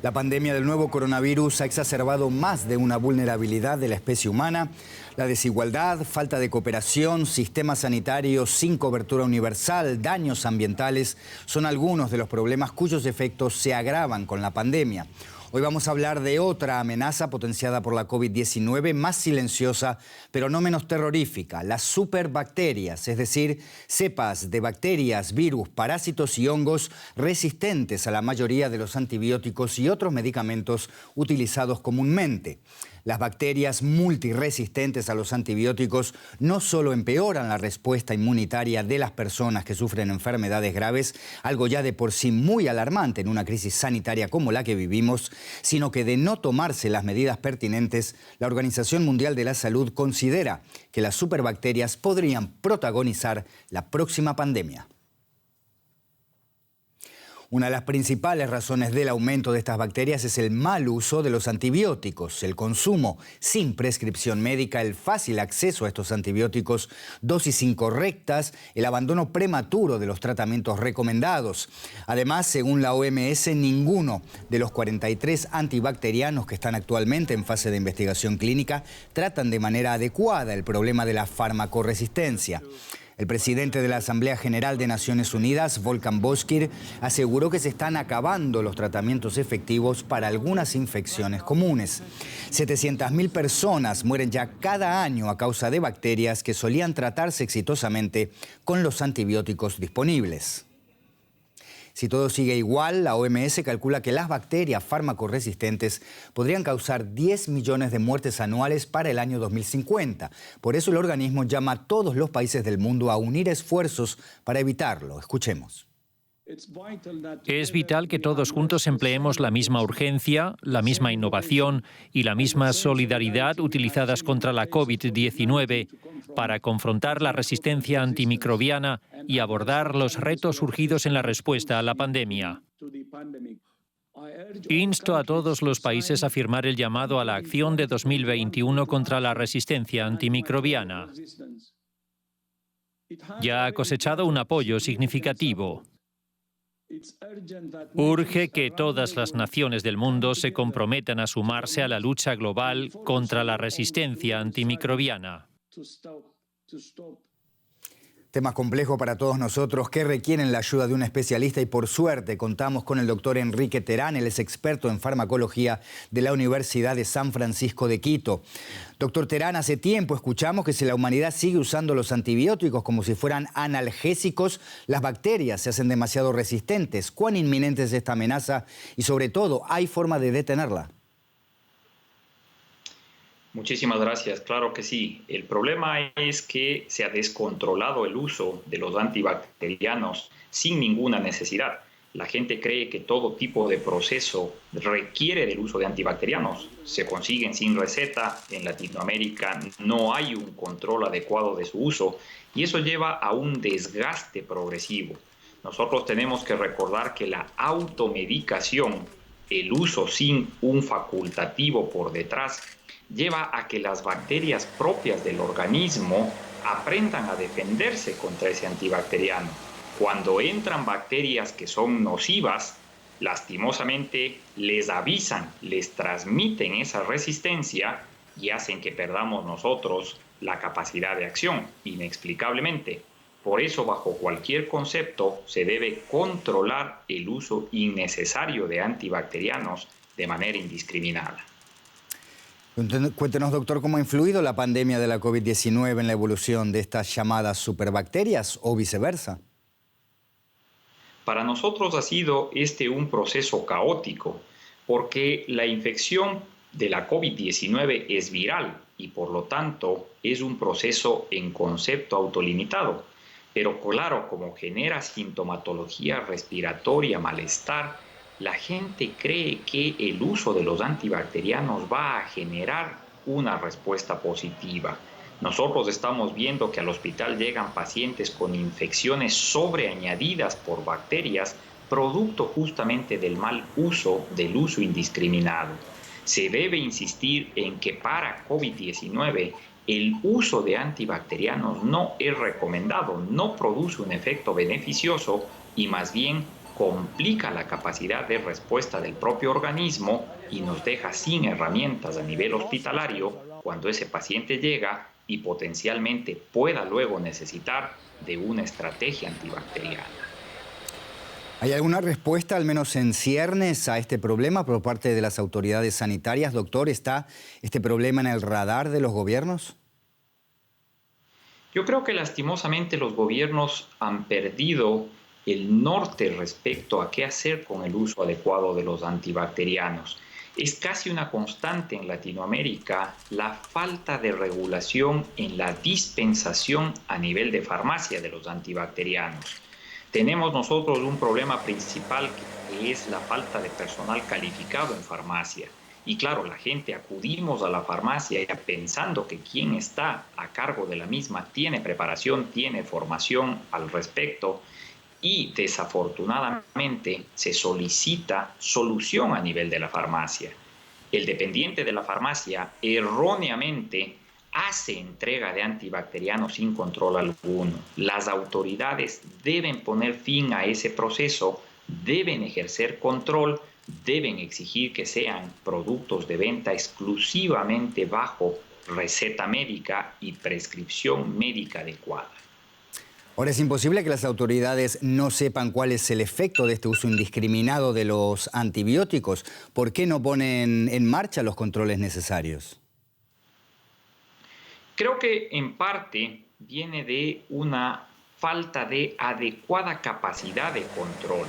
La pandemia del nuevo coronavirus ha exacerbado más de una vulnerabilidad de la especie humana. La desigualdad, falta de cooperación, sistemas sanitarios sin cobertura universal, daños ambientales son algunos de los problemas cuyos efectos se agravan con la pandemia. Hoy vamos a hablar de otra amenaza potenciada por la COVID-19, más silenciosa, pero no menos terrorífica, las superbacterias, es decir, cepas de bacterias, virus, parásitos y hongos resistentes a la mayoría de los antibióticos y otros medicamentos utilizados comúnmente. Las bacterias multiresistentes a los antibióticos no solo empeoran la respuesta inmunitaria de las personas que sufren enfermedades graves, algo ya de por sí muy alarmante en una crisis sanitaria como la que vivimos, sino que de no tomarse las medidas pertinentes, la Organización Mundial de la Salud considera que las superbacterias podrían protagonizar la próxima pandemia. Una de las principales razones del aumento de estas bacterias es el mal uso de los antibióticos, el consumo sin prescripción médica, el fácil acceso a estos antibióticos, dosis incorrectas, el abandono prematuro de los tratamientos recomendados. Además, según la OMS, ninguno de los 43 antibacterianos que están actualmente en fase de investigación clínica tratan de manera adecuada el problema de la farmacoresistencia. El presidente de la Asamblea General de Naciones Unidas, Volkan Bozkır, aseguró que se están acabando los tratamientos efectivos para algunas infecciones comunes. 700.000 personas mueren ya cada año a causa de bacterias que solían tratarse exitosamente con los antibióticos disponibles. Si todo sigue igual, la OMS calcula que las bacterias fármaco-resistentes podrían causar 10 millones de muertes anuales para el año 2050. Por eso el organismo llama a todos los países del mundo a unir esfuerzos para evitarlo. Escuchemos. Es vital que todos juntos empleemos la misma urgencia, la misma innovación y la misma solidaridad utilizadas contra la COVID-19 para confrontar la resistencia antimicrobiana y abordar los retos surgidos en la respuesta a la pandemia. Insto a todos los países a firmar el llamado a la acción de 2021 contra la resistencia antimicrobiana. Ya ha cosechado un apoyo significativo. Urge que todas las naciones del mundo se comprometan a sumarse a la lucha global contra la resistencia antimicrobiana. Temas complejos para todos nosotros que requieren la ayuda de un especialista y por suerte contamos con el doctor Enrique Terán, él es experto en farmacología de la Universidad de San Francisco de Quito. Doctor Terán, hace tiempo escuchamos que si la humanidad sigue usando los antibióticos como si fueran analgésicos, las bacterias se hacen demasiado resistentes. ¿Cuán inminente es esta amenaza? Y sobre todo, ¿hay forma de detenerla? Muchísimas gracias. Claro que sí. El problema es que se ha descontrolado el uso de los antibacterianos sin ninguna necesidad. La gente cree que todo tipo de proceso requiere del uso de antibacterianos. Se consiguen sin receta. En Latinoamérica no hay un control adecuado de su uso y eso lleva a un desgaste progresivo. Nosotros tenemos que recordar que la automedicación, el uso sin un facultativo por detrás, lleva a que las bacterias propias del organismo aprendan a defenderse contra ese antibacteriano. Cuando entran bacterias que son nocivas, lastimosamente les avisan, les transmiten esa resistencia y hacen que perdamos nosotros la capacidad de acción, inexplicablemente. Por eso, bajo cualquier concepto, se debe controlar el uso innecesario de antibacterianos de manera indiscriminada. Cuéntenos, doctor, ¿cómo ha influido la pandemia de la COVID-19 en la evolución de estas llamadas superbacterias o viceversa? Para nosotros ha sido un proceso caótico porque la infección de la COVID-19 es viral y por lo tanto es un proceso en concepto autolimitado. Pero claro, como genera sintomatología respiratoria, malestar, la gente cree que el uso de los antibacterianos va a generar una respuesta positiva. Nosotros estamos viendo que al hospital llegan pacientes con infecciones sobreañadidas por bacterias, producto justamente del mal uso, del uso indiscriminado. Se debe insistir en que para COVID-19 el uso de antibacterianos no es recomendado, no produce un efecto beneficioso y más bien complica la capacidad de respuesta del propio organismo y nos deja sin herramientas a nivel hospitalario cuando ese paciente llega y potencialmente pueda luego necesitar de una estrategia antibacteriana. ¿Hay alguna respuesta, al menos en ciernes, a este problema por parte de las autoridades sanitarias? Doctor, ¿está este problema en el radar de los gobiernos? Yo creo que lastimosamente los gobiernos han perdido el norte respecto a qué hacer con el uso adecuado de los antibacterianos. Es casi una constante en Latinoamérica la falta de regulación en la dispensación a nivel de farmacia de los antibacterianos. Tenemos nosotros un problema principal que es la falta de personal calificado en farmacia. Y claro, la gente acudimos a la farmacia pensando que quien está a cargo de la misma tiene preparación, tiene formación al respecto y desafortunadamente se solicita solución a nivel de la farmacia. El dependiente de la farmacia erróneamente hace entrega de antibacterianos sin control alguno. Las autoridades deben poner fin a ese proceso, deben ejercer control, deben exigir que sean productos de venta exclusivamente bajo receta médica y prescripción médica adecuada. Ahora, es imposible que las autoridades no sepan cuál es el efecto de este uso indiscriminado de los antibióticos. ¿Por qué no ponen en marcha los controles necesarios? Creo que en parte viene de una falta de adecuada capacidad de control.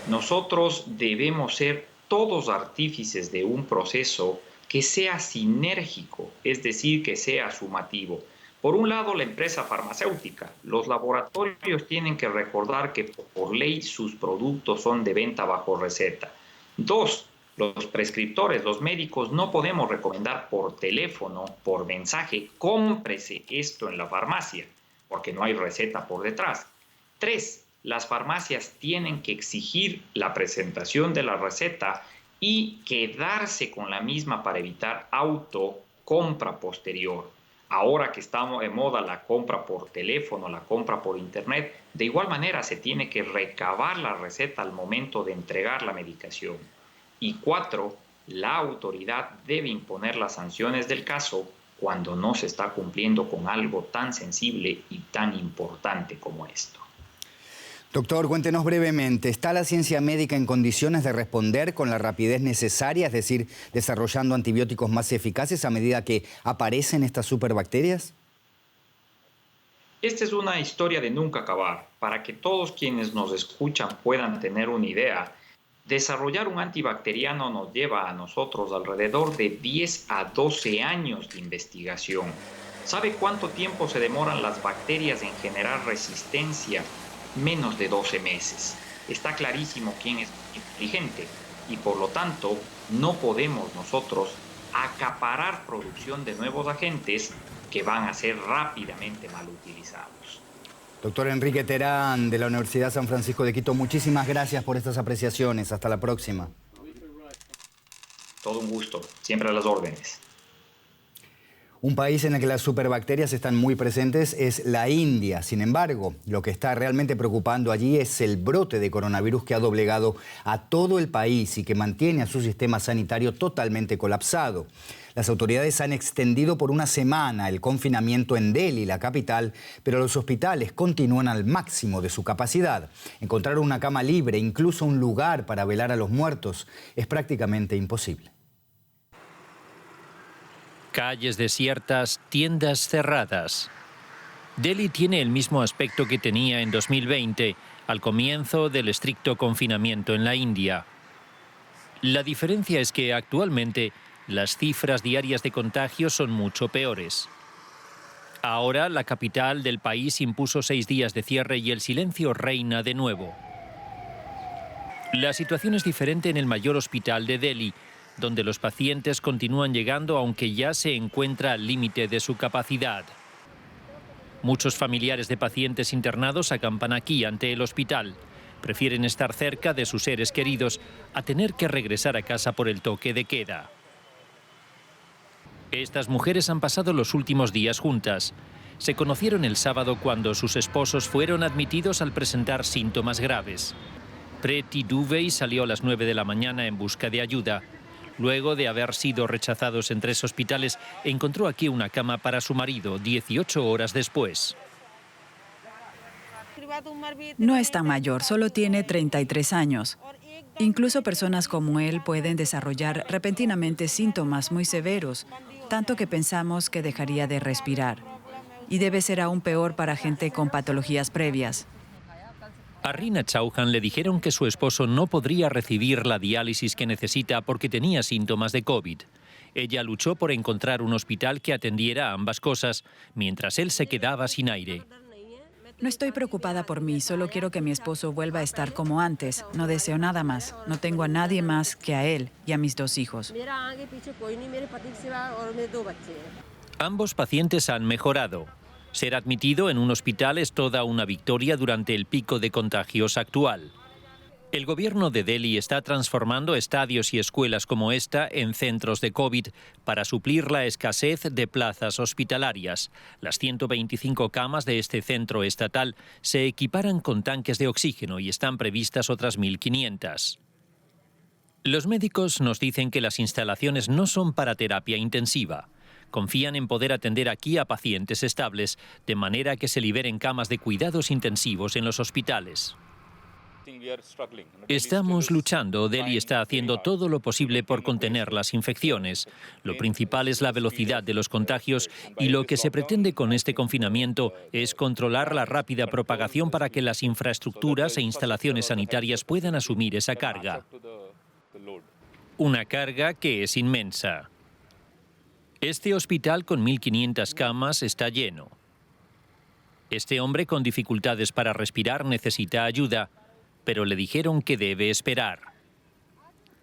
Nosotros debemos ser todos artífices de un proceso que sea sinérgico, es decir, que sea sumativo. Por un lado, la empresa farmacéutica. Los laboratorios tienen que recordar que por ley sus productos son de venta bajo receta. 2. Los prescriptores, los médicos, no podemos recomendar por teléfono, por mensaje, cómprese esto en la farmacia, porque no hay receta por detrás. 3. Las farmacias tienen que exigir la presentación de la receta y quedarse con la misma para evitar autocompra posterior. Ahora que estamos de moda la compra por teléfono, la compra por internet, de igual manera se tiene que recabar la receta al momento de entregar la medicación. Y 4, la autoridad debe imponer las sanciones del caso cuando no se está cumpliendo con algo tan sensible y tan importante como esto. Doctor, cuéntenos brevemente, ¿está la ciencia médica en condiciones de responder con la rapidez necesaria, es decir, desarrollando antibióticos más eficaces a medida que aparecen estas superbacterias? Esta es una historia de nunca acabar. Para que todos quienes nos escuchan puedan tener una idea, desarrollar un antibacteriano nos lleva a nosotros alrededor de 10 a 12 años de investigación. ¿Sabe cuánto tiempo se demoran las bacterias en generar resistencia? Menos de 12 meses. Está clarísimo quién es inteligente y por lo tanto no podemos nosotros acaparar producción de nuevos agentes que van a ser rápidamente mal utilizados. Doctor Enrique Terán, de la Universidad San Francisco de Quito, muchísimas gracias por estas apreciaciones. Hasta la próxima. Todo un gusto, siempre a las órdenes. Un país en el que las superbacterias están muy presentes es la India. Sin embargo, lo que está realmente preocupando allí es el brote de coronavirus que ha doblegado a todo el país y que mantiene a su sistema sanitario totalmente colapsado. Las autoridades han extendido por una semana el confinamiento en Delhi, la capital, pero los hospitales continúan al máximo de su capacidad. Encontrar una cama libre, incluso un lugar para velar a los muertos, es prácticamente imposible. Calles desiertas, tiendas cerradas. Delhi tiene el mismo aspecto que tenía en 2020, al comienzo del estricto confinamiento en la India. La diferencia es que actualmente las cifras diarias de contagios son mucho peores. Ahora la capital del país impuso 6 días de cierre y el silencio reina de nuevo. La situación es diferente en el mayor hospital de Delhi, donde los pacientes continúan llegando aunque ya se encuentra al límite de su capacidad. Muchos familiares de pacientes internados acampan aquí ante el hospital. Prefieren estar cerca de sus seres queridos a tener que regresar a casa por el toque de queda. Estas mujeres han pasado los últimos días juntas. Se conocieron el sábado cuando sus esposos fueron admitidos al presentar síntomas graves. Preti Duvey salió a las 9 de la mañana en busca de ayuda. Luego de haber sido rechazados en 3 hospitales, encontró aquí una cama para su marido 18 horas después. No es tan mayor, solo tiene 33 años. Incluso personas como él pueden desarrollar repentinamente síntomas muy severos, tanto que pensamos que dejaría de respirar. Y debe ser aún peor para gente con patologías previas. A Rina Chauhan le dijeron que su esposo no podría recibir la diálisis que necesita porque tenía síntomas de COVID. Ella luchó por encontrar un hospital que atendiera a ambas cosas, mientras él se quedaba sin aire. No estoy preocupada por mí, solo quiero que mi esposo vuelva a estar como antes. No deseo nada más. No tengo a nadie más que a él y a mis 2 hijos. Ambos pacientes han mejorado. Ser admitido en un hospital es toda una victoria durante el pico de contagios actual. El gobierno de Delhi está transformando estadios y escuelas como esta en centros de COVID para suplir la escasez de plazas hospitalarias. Las 125 camas de este centro estatal se equiparan con tanques de oxígeno y están previstas otras 1.500. Los médicos nos dicen que las instalaciones no son para terapia intensiva. Confían en poder atender aquí a pacientes estables, de manera que se liberen camas de cuidados intensivos en los hospitales. Estamos luchando. Delhi está haciendo todo lo posible por contener las infecciones. Lo principal es la velocidad de los contagios y lo que se pretende con este confinamiento es controlar la rápida propagación para que las infraestructuras e instalaciones sanitarias puedan asumir esa carga. Una carga que es inmensa. Este hospital con 1.500 camas está lleno. Este hombre con dificultades para respirar necesita ayuda, pero le dijeron que debe esperar.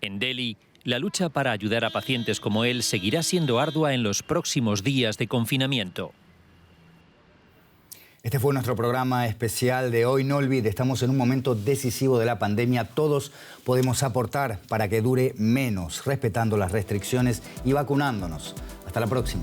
En Delhi, la lucha para ayudar a pacientes como él seguirá siendo ardua en los próximos días de confinamiento. Este fue nuestro programa especial de hoy. No olvide, estamos en un momento decisivo de la pandemia. Todos podemos aportar para que dure menos, respetando las restricciones y vacunándonos. Hasta la próxima.